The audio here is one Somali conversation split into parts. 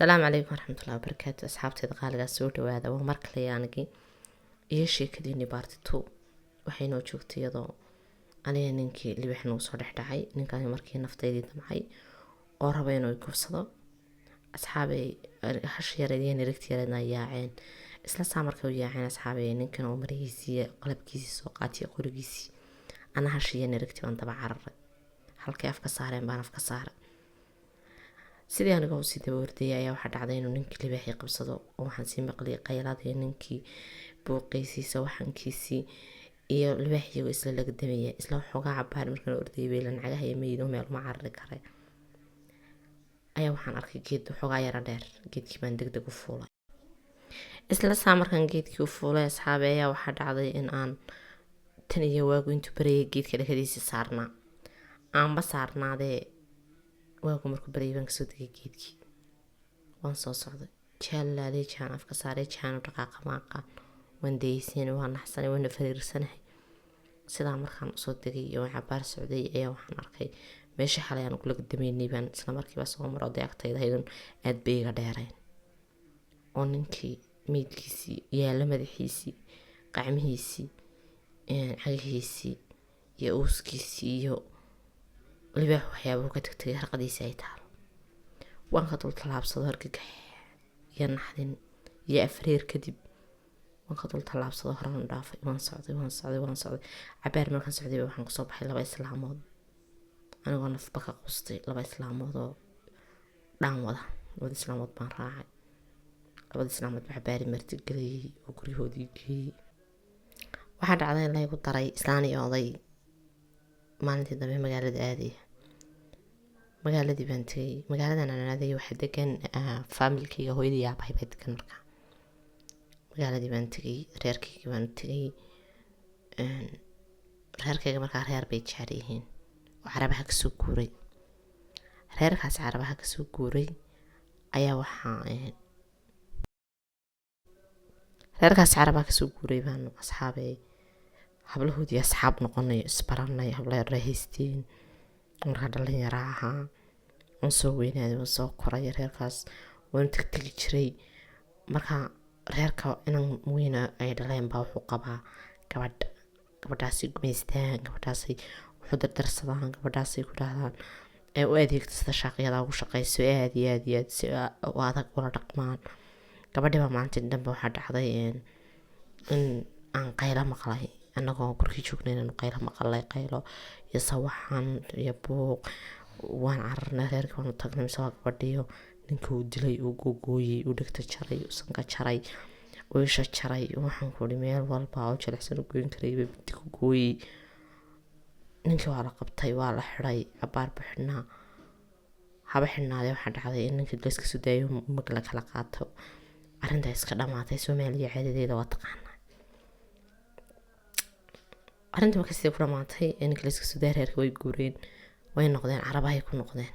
السلام عليكم ورحمة الله وبركاته. أصحابتي قالقة سود وهذا ومرك ليانقي إيش كديني بارتو وحين وجوتي يضو أنا ننكي اللي بحنا وصرح دعي نكاني مركي نفتيدي دمعي قربين ويكفصدو أصحابي هش يردين ركتي يردنا ياعين إسلا سامركو ياعين أصحابي نكن عمريسي قلب كيسي سوقاتي قلبيسي أنا هش ينركتي وأنت بعرر هل كيف كسارين بان في كسارة sidii aniga u sii daboordayay ayaa waxaa dhacday inuu ninkii libaaxii qabsado oo waxaan sii maqliyay qayladii ninkii buuqiisiisa waxankiisii iyo libaaxiyagoo isla laga damaya isla waxoogaa cabaar markaan ordayay beelan cagaha iyo meydoo meel uma carari karay ayaa waxaan arkay geed waxoogaa yara dheer geedkii baan degdeg u fuulay isla saa markaan geedkii u fuulay asxaabe ayaa waxaa dhacday in aan tan iyo waagu intuu barayay geedka dhakadiisii saarnaa aanba saarnaadee waagu markuu baryay baan kasoo degay geedkii waan soo socday jaalaalay jaan afka saaray jaan u dhaqaaqa maaqaan waan dayeysanay waan naxsanay waan fariirsanahay sidaa markaan usoo degay iyo waan cabaar socday ayaa waxaan arkay meesha xalay aan kula gadameynay baan isla markiiba soo maro oday agtayda haydun aad bay iga dheereen oo ninkii meydkiisii yaala madaxiisii qacmihiisii cagihiisii iyo uuskiisii iyo libaax waxyaabuhu ka tagtay harqadiisa ay taalo waan ka dul tallaabsado hargagax iyo naxdin iyo afreer kadib waan ka dul tallaabsado horaan dhaafay waan socday cabaar markaan socday waxaan kusoo baxay 2 islaamood anigoo nafba ka qustay 2 islaamood oo dhaan wada 2 islaamood baan raacay 2 islaamood cabaari marti galay oo gurigoodii geeyay waxaa dhacday in laygu daray islaan iyo oday maalintii dambe magaalada aaday magaaladii baan tagay magaaladan aan aaday waxa degan familkayga hooyadii aabahay bay degan markaa magaaladii baan tagay reerkayga baan tagay reerkayga markaa reer bay jecel yihiin oo carabaha kasoo guuray reerkaas carabaha kasoo guuray ayaa waxaa reerkaas carabaha kasoo guuray baan asxaabay hablahoodii asxaab noqonay isbaranay habla rahaysteen markaa dhalinyaro ahaa waan soo weynaaday waan soo koray reerkaas waan tagtagi jiray markaa reerka inan weyna ay dhaleen baa wuxuu qabaa gabadhaasi gumaystaan gabadhaasi wuxuu dardarsadaan gabadhaasi ku dhahdaan ee u adeegta sida shaaqyada ugu shaqayso aad iyo aad si u adag ula dhaqmaan gabadhii baa maalintii dambe waxaa dhacday in aan qaylo maqlay annagoo gurigii joognay inaan qaylo maqalay qaylo iyo sawaxan iyo buuq waan cararnay reerkii waan u tagnay mise waa gabadhiyo ninkii uu dilay uu googooyey uu dhegta jaray uu sanka jaray uu isha jaray waxaan ku idhi meel walba oo jilicsan u goyn karay baa bidi ku gooyey ninkii waa la qabtay waa la xidhay cabaar buu xidhnaa haba xidhnaadee waxaa dhacday in ninkii layska soo daayo mag la kala qaato arrintaa iska dhamaatay Soomaaliya caadadeeda waa taqaanaa arrinta markay sidii ku dhamaatay ninkii layska soo daayay reerkii way guureen way noqdeen carabahay ku noqdeen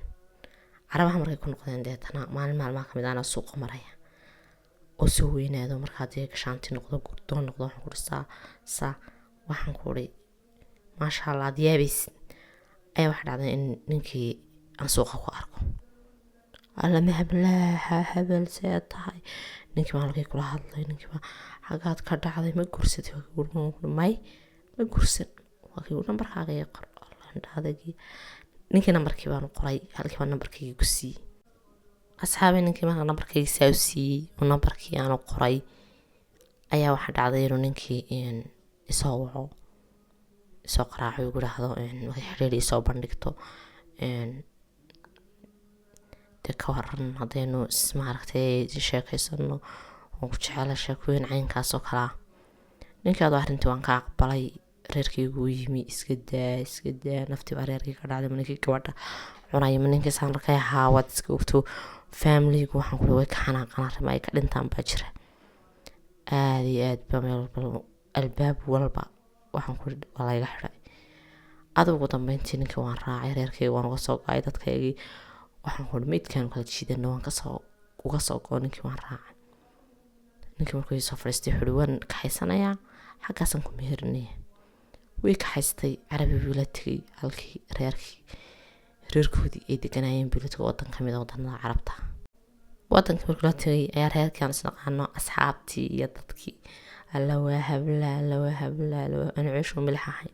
carabaha markay ku noqdeen deetana maalin maalmaha kamid ahna suuqa maraya oo soo weynaado markaa dee gashaanti noqdo gurdoon noqdo waxaan ku dhisaa waxaan ku idhi maasha allah diyaabays ayaa waxaa dhacday in ninkii aan suuqa ku arko alla habel see tahay ninkii maalkii kula hadlay ninkii baa xagaad ka dhacday ma gursatay may ma gursan waa kii nambarkaaga ii qor landhaadagii ninkii nambarkii baan qoray halkii baan nambarkayga ku siiyey asxaabi ninkii markaa nambarkayga saa u siiyey oo nambarkii aanu qoray ayaa waxaa dhacday inuu ninkii isoo waco isoo qaraaco igu dhahdo xiriiri isoo bandhigto dee ka waran haddaynu maaragtay sheekaysano oo ku jecela sheekooyin caynkaas oo kalaa ninkii adoo arrintii waan ka aqbalay reerkaygu u yimi iska daa naftii baa reerkii ka dhacday ninkii gabadha cunay ninkii saan markay ahaa waad iska ogto familigu waxaan ku way ka xanaaqan arrimo ay ka dhintaan baa jira aad iyo aad baa meel walba albaab walba waxaan ku waa layga xidhay ugu dambeyntii ninkii waan raacay reerkayga waan uga soo go'ay dadkaygii waxaan ku meydkaan kala jiidano waan uga soo go'o ninkii waan raacay ninkii markuu soo fadhiistay xuri waan kaxaysanayaa xaggaasan ku meherinayaa way kaxaystay carabi buu la tegay halkii reerkoodii ay deganaayeen buu la tegay waddan ka mid a waddanada carabta wadankii markii la tagay ayaa reerkaan isnaqaano asxaabtii iyo dadkii alla waa habla aan ceeshu milix ahayn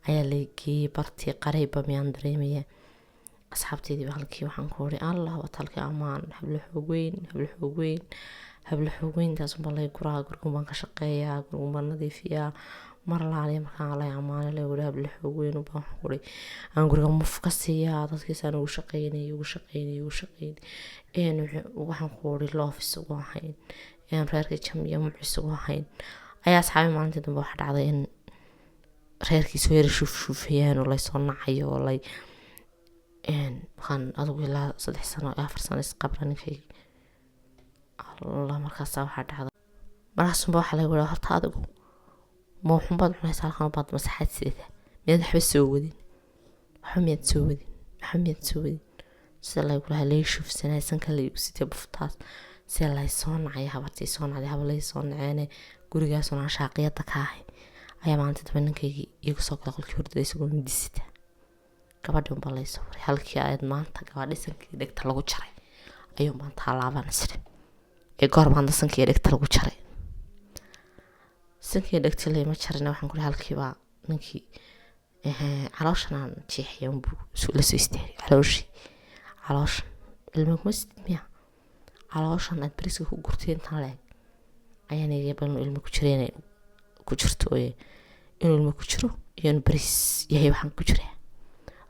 ayaa la geeyey bartii qarayba miyaan dareemaya asxaabteedii halkii waxaan ku uri allah watalkii ammaan habla xoog weyn taas balay guraa gurgun baan ka shaqeeyaa gurgun baan nadiifiyaa mar laaliya markaan lay ammaane la wada habla xoog weyn baan xuri aan guriga muf ka siiyaa dadkiisaan ugu shaqeynay waxaan ku uri loof isugu ahayn reerkii jamiya muc isugu ahayn ayaa asxaabi maalintii dambe waxaa dhacday in reerkiisu yara shuufayaan oo laysoo nacayo oo lay waxaan adugu ilaa 3 sano 4 sano isqabra ninkay allah markaasa waxaa dhacday markaasunba waxaa lagu yihi horta adigu ma waxunbaad cunaysa halkan baad masaxaad sideeda miyaad waxba soo wadin sida lagu lahaa lay shuufsanay sanka lay usitay buftaas sida lay soo nacay habartii soo nacday habalay soo naceene gurigaasuna shaaqiyada ka ahay ayaa maalinta dambe ninkaygii igu soo kala qolkii hordada isagoo midisita gabadhi unbaa lay soo waray halkii aad maanta gabadhi sankii dhegta lagu jaray ayuun baan taalaabaan isri goor baan sankii dhegta lagu jaray sankii dhegta layma jarina waxaan kuri halkiibaa ninkii calooshanaan jeexaya unbuu la soo istaagay calooshan ilma kuma sidid miya calooshan aad bariska ku gurtay intaan leeg ayaan eegay ilma ku jira inay ku jirto inuu ilma ku jiro iyo inuu baris yahay waxaan ku jiraa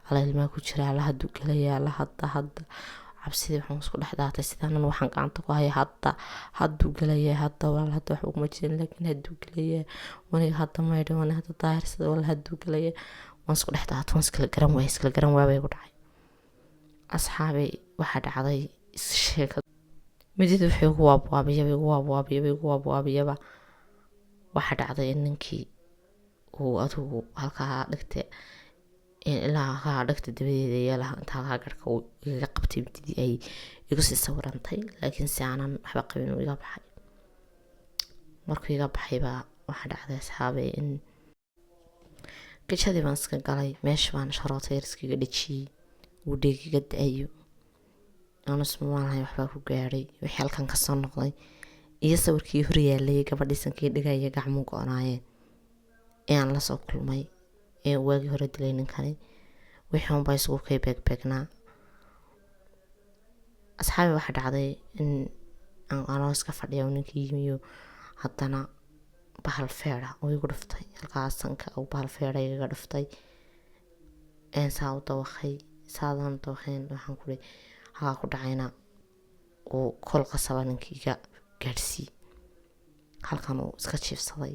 ala ilmaa ku jira alla hadduu galaya alla hadda cabsidii waxaan isku dhex daatay sidaanan waxaan gacanta ku haya hadduu galaya hadda wax uguma jirin laakiin hadduu galaya waniga hadda maydha waniga hadda daahirsada wala hadduu galaya waan isku dhex daatay waan iskala garan waabay ku dhacay asxaabay waxaa dhacday sheekad midid wuxuu ugu waabwaabiyaba waxaa dhacday in ninkii uu adigu halkaa dhigta ilaa halkaa dhigta dabadeeda yeelaha inta halkaa garhka uu igaga qabtay mididii ay igu sii sawirantay laakiin si aanan waxba qabin uu iga baxay markuu iga baxaybaa waxaa dhacday asxaabay in gajadii baan iska galay meesha baan sharoota yar iskaga dhejiyey uu dheegiga da-ayo aanusmamaalahay waxbaa ku gaadhay wixii halkan kasoo noqday iyo sawirkii horyaalayay gabadhii sankii dhigaya gacmuu go-naayeen ee aan lasoo kulmay ee waagii hore dilay ninkani wixii unbaa isugu kay beegbeegnaa asxaabi waxaa dhacday in anoo iska fadhiya ninkii yimiyo haddana bahal feeda oo igu dhuftay halkaa sanka uu bahal feeda igaga dhuftay saa u dawaqay saadaan dawaqayn waxaan kuri halkaa ku dhacayna uu kol qasaba ninkii iga gaadhsii halkan uu iska jiifsaday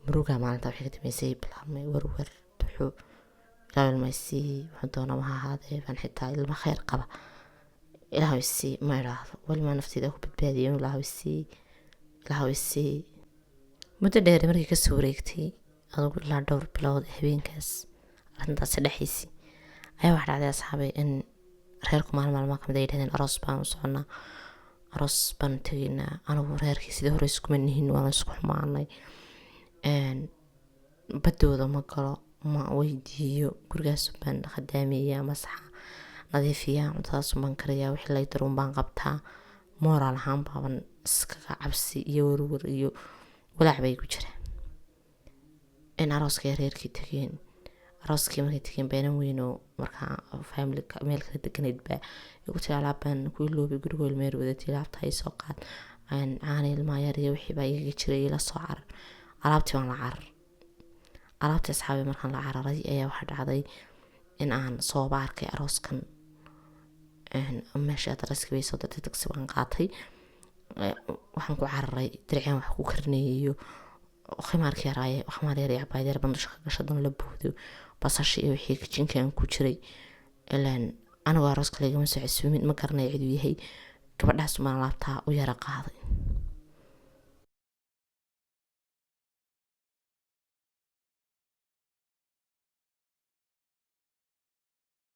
murugaa maalinta waxay ka dambeysay bilaabmay warwar duxo ilaahay ilmaysii wuxuu doona maha ahaadee baan xitaa ilma khayr qaba ilaahay sii ma idhaahdo welimaa nafteeda ku badbaadiyay inuu ilaahay sii muddo dheer markii kasoo wareegtay adugu ilaa dhowr bilood habeenkaas arrintaasi dhexaysay ayaa waxaa dhacday asxaabay in reerku maalmaa kamid ay yidhahdeen aroos baan u soconaa aroos baan tegaynaa anigu reerkii sidii hore iskuma nihin waana isku xumaanay badooda ma galo ma weydiiyo gurigaas baan khadaameeyaa masaxa nadiifiyaa cuntadaas baan kariyaa wixii lay daruun baan qabtaa moraal ahaan baaban iskaga cabsi iyo warwar iyo walaac bay ku jiraan in arooskay reerkii tegeen arooskii markay tegeen beenan weynoo markaa family meel kala deganayd baa igu tiri alaabaan ku iloobi gurigo ilmeer wadatay laabta ay soo qaad caana ilmaa yar iyo wixii baa igaga jiray la soo carar alaabtii baan la carar alaabtii asxaabi markaan la cararay ayaa waxaa dhacday in aan sooba arkay arooskan meesha adaraskii bay soo dartay tagsi baan qaatay waxaan ku cararay dirceen wax ku karinayay iyo khimaar yar cabaayad yar bandusha ka gashadan la buudo basashi iyo wixii kijinkan ku jiray ilaan anigu arooska lagama soo casuumin ma garanay ciduu yahay gabadhaas maan laabtaa u yara qaaday